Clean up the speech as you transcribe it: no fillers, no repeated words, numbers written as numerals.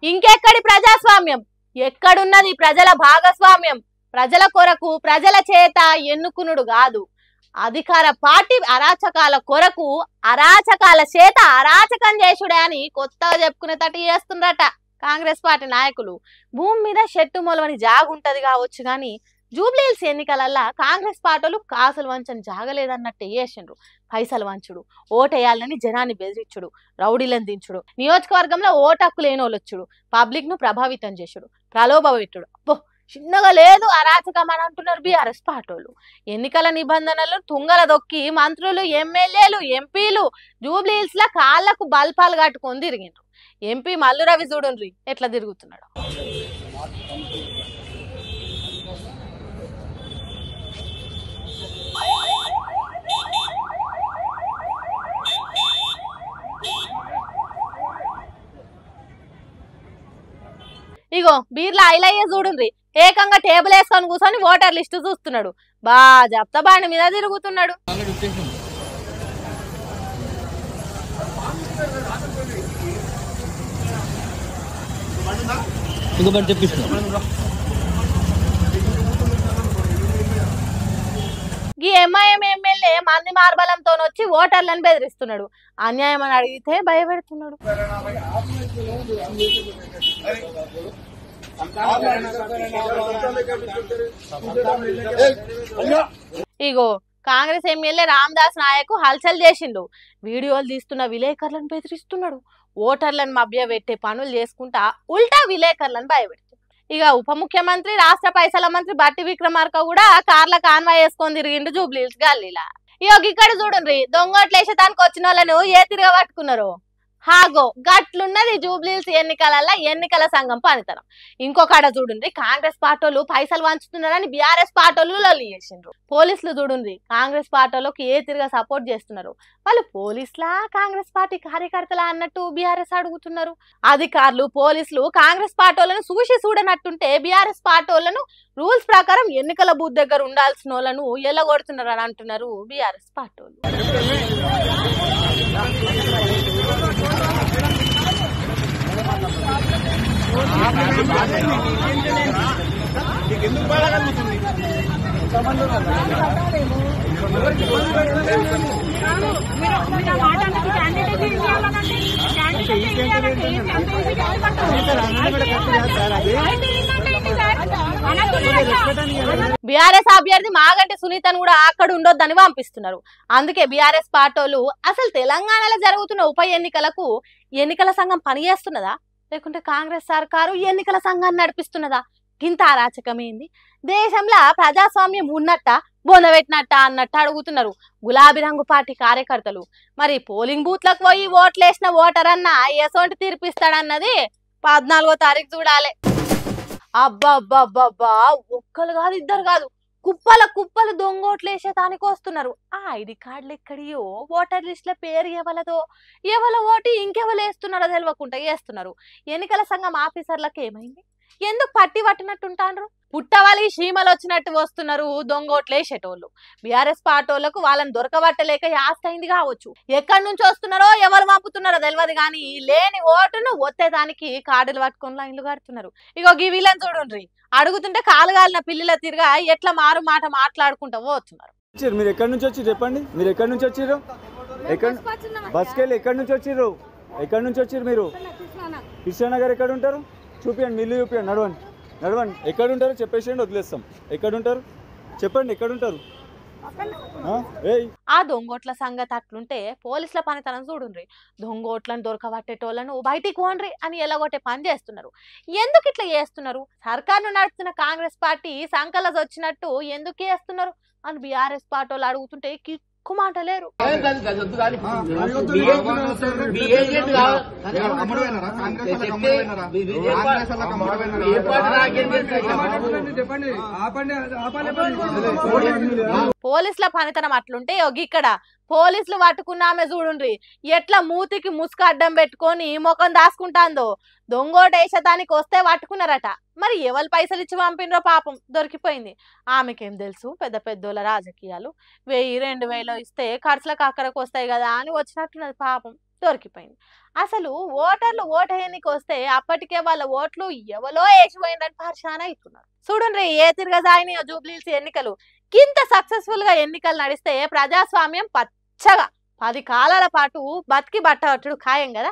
ఇంకెక్కడి ప్రజాస్వామ్యం? ఎక్కడున్నది ప్రజల భాగస్వామ్యం? ప్రజల కొరకు ప్రజల చేత ఎన్నుకునుడు కాదు, అధికార పార్టీ అరాచకాల కొరకు అరాచకాల చేత అరాచకం చేసుడే అని కొత్తగా చెప్పుకునేటట్టు చేస్తుండ్రట కాంగ్రెస్ పార్టీ నాయకులు. భూమి మీద చెట్టు మొలవని జాగుంటది కావచ్చు కానీ జూబ్లీహిల్స్ ఎన్నికలల్లా కాంగ్రెస్ పార్టీలు కాసులు వంచని జాగలేదన్నట్టు చేసిండ్రు. పైసలు వంచుడు, ఓటేయాలని జనాన్ని బెదిరించుడు, రౌడీలను దించుడు, నియోజకవర్గంలో ఓటక్కు లేని వాళ్ళు వచ్చుడు, పబ్లిక్ ను ప్రభావితం చేసుడు, ప్రలోభ పెట్టుడు. అబ్బో చిన్నగా లేదు అరాచకం అని అంటున్నారు బీఆర్ఎస్ పార్టీలు. ఎన్నికల నిబంధనలు తుంగల దొక్కి మంత్రులు, ఎమ్మెల్యేలు, ఎంపీలు జూబ్లీహిల్స్ లా కాళ్లకు బల్పాలు కట్టుకొని తిరిగిండ్రు. ఎంపీ మల్లు రవి చూడుండ్రి ఎట్లా తిరుగుతున్నాడు. ఇగో బీర్ల ఐలయ్య చూడుండ్రి ఏకంగా టేబుల్ వేసుకొని కూర్చొని ఓటర్ లిస్టు చూస్తున్నాడు. బా జప్త బాండి మీద తిరుగుతున్నాడు. ఈ ఎంఐఎం ఎమ్మెల్యే మంది మార్బలంతో వచ్చి ఓటర్లను బెదిరిస్తున్నాడు. అన్యాయం అని అడిగితే భయపెడుతున్నాడు. ఇగో కాంగ్రెస్ ఎమ్మెల్యే రామదాస్ నాయక్ హల్చల్ చేసిండు. వీడియోలు తీస్తున్న విలేకరులను బెదిరిస్తున్నాడు. ఓటర్లను మభ్య పెట్టే పనులు చేసుకుంటా ఉల్టా విలేకరులను భయపెడుతున్నాడు. ఇక ఉప ముఖ్యమంత్రి రాష్ట్ర పైసల మంత్రి బట్టి విక్రమార్క కూడా కార్ల కాన్వాయ్ వేసుకొని తిరిగిండు జూబ్లీహిల్స్ గల్లీలా. ఇగో ఇక్కడ చూడండి దొంగోట్లేసేదానికి వచ్చిన వాళ్ళను ఏ తిరగ పట్టుకున్నారు. హాగో గట్లున్నది జూబ్లీహిల్స్ ఎన్నికలల్లా ఎన్నికల సంఘం పనితనం. ఇంకొకడ చూడండి కాంగ్రెస్ పార్టీలు పైసలు వంచుతున్నారని బీఆర్ఎస్ పార్టీలు లొల్లి చేసిండ్రు. పోలీసులు చూడండి కాంగ్రెస్ పార్టీలకు ఏ తిరిగా సపోర్ట్ చేస్తున్నారు. వాళ్ళు పోలీసులా కాంగ్రెస్ పార్టీ కార్యకర్తలా అన్నట్టు బీఆర్ఎస్ అడుగుతున్నారు. అధికారులు పోలీసులు కాంగ్రెస్ పార్టీలను చూసి చూడనట్టుంటే బీఆర్ఎస్ పార్టీలను రూల్స్ ప్రకారం ఎన్నికల బూత్ దగ్గర ఉండాల్సిన వాళ్ళను ఎల్లగొడుతున్నారు అని అంటున్నారు బీఆర్ఎస్ పార్టీలు. బీఆర్ఎస్ అభ్యర్థి మాగంటి సునీతను కూడా అక్కడ ఉండొద్దని పంపిస్తున్నారు. అందుకే బీఆర్ఎస్ పార్టీలు అసలు తెలంగాణలో జరుగుతున్న ఉప ఎన్నికలకు ఎన్నికల సంఘం పనిచేస్తున్నదా లేకుంటే కాంగ్రెస్ సర్కారు ఎన్నికల సంఘాన్ని నడిపిస్తున్నదా? ఇంత అరాచకమైంది. దేశంలో ప్రజాస్వామ్యం ఉన్నట్ట బొందబెట్టినట్ట అన్నట్టు అడుగుతున్నారు గులాబీ రంగు పార్టీ కార్యకర్తలు. మరి పోలింగ్ బూత్లకు పోయి ఓట్లేసిన ఓటర్ అన్న ఎసోంటి తీర్పిస్తాడన్నది 14వ తారీఖు చూడాలి. అబ్బా ఒక్కరు కాదు ఇద్దరు కాదు కుప్పల కుప్పలు దొంగోట్లేసే దానికి వస్తున్నారు. ఆ ఐడి కార్డులు ఎక్కడియో ఓటర్ లిస్ట్ లో పేరు ఎవలదో ఎవల ఓటు ఇంకెవరు వేస్తున్నారో తెలియకుండా వేస్తున్నారు. ఎన్నికల సంఘం ఆఫీసర్లకు ఏమైంది? ఎందుకు పట్టి పట్టినట్టుంటారు? పుట్టవాళ్ళకి చీమలు వచ్చినట్టు వస్తున్నారు దొంగోట్లేసేటోళ్ళు. బీఆర్ఎస్ పార్టీలకు వాళ్ళని దొరకబట్టలేక యాస్ట్ అయింది కావచ్చు. ఎక్కడి నుంచి వస్తున్నారో ఎవరు పంపుతున్నారో తెలియదు కానీ లేని ఓటును ఒత్తేదానికి కార్డులు పట్టుకొని లైన్లు కడుతున్నారు. ఇగో ఈ వీళ్ళని చూడండి అడుగుతుంటే కాలుగాలిన పిల్లల తిరిగా ఎట్లా మారు మాట మాట్లాడుకుంటూ పోతున్నారు. మీరు ఎక్కడి నుంచి వచ్చి చెప్పండి. మీరు ఎక్కడి నుంచి వచ్చిర్రు? బస్కి వెళ్ళి ఎక్కడి నుంచి వచ్చిర్రు? ఎక్కడి నుంచి వచ్చిర్రు మీరు? కృష్ణానగర్ ఎక్కడ ఉంటారు? చూపియండి, మిల్లు చూపియండి. నడవండి ఎక్కడ ఉంటారు చెప్పేసేయండి, వదిలేస్తాం. ఎక్కడ ఉంటారు చెప్పండి, ఎక్కడ ఉంటారు? ఆ దొంగోట్ల సంగతి అట్లుంటే పోలీసుల పనితనం చూడండి. దొంగోట్లను దొరకబట్టేటోళ్లను బయటికి పోండ్రి అని ఎలాగొట్టే పని చేస్తున్నారు. ఎందుకు ఇట్లా చేస్తున్నారు? సర్కారును నడుపుతున్న కాంగ్రెస్ పార్టీ సంకలజ్ వచ్చినట్టు ఎందుకు చేస్తున్నారు అని బీఆర్ఎస్ పార్టీలు అడుగుతుంటే మాట లేరు. పోలీసుల పనితనం అట్లుంటే ఇక్కడ పోలీసులు పట్టుకున్నామే చూడుండ్రి ఎట్లా మూతికి ముసుగు అడ్డం పెట్టుకొని ముఖం దాసుకుంటాందో. దొంగోటేసేదానికి వస్తే పట్టుకున్నారట. మరి ఎవరు పైసలు ఇచ్చి పంపినరో పాపం దొరికిపోయింది. ఆమెకేం తెలుసు పెద్ద పెద్దోళ్ళ రాజకీయాలు. 1000 2000 ఇస్తే ఖర్చులకు అక్కడికి వస్తాయి కదా అని వచ్చినట్టున్నది పాపం. దొరికిపోయింది. అసలు ఓటర్లు ఓటేయనికి వస్తే అప్పటికే వాళ్ళ ఓట్లు ఎవలో వేసిపోయిందని పరిశాన అవుతున్నారు. చూడండి ఏ తిరగసాయిని జూబ్లీహిల్స్ ఎన్నికలు కింత సక్సెస్ఫుల్ గా ఎన్నికలు నడిస్తే ప్రజాస్వామ్యం పచ్చగా 10 కాలాల పాటు బతికి బట్టట్టుడు ఖాయం కదా.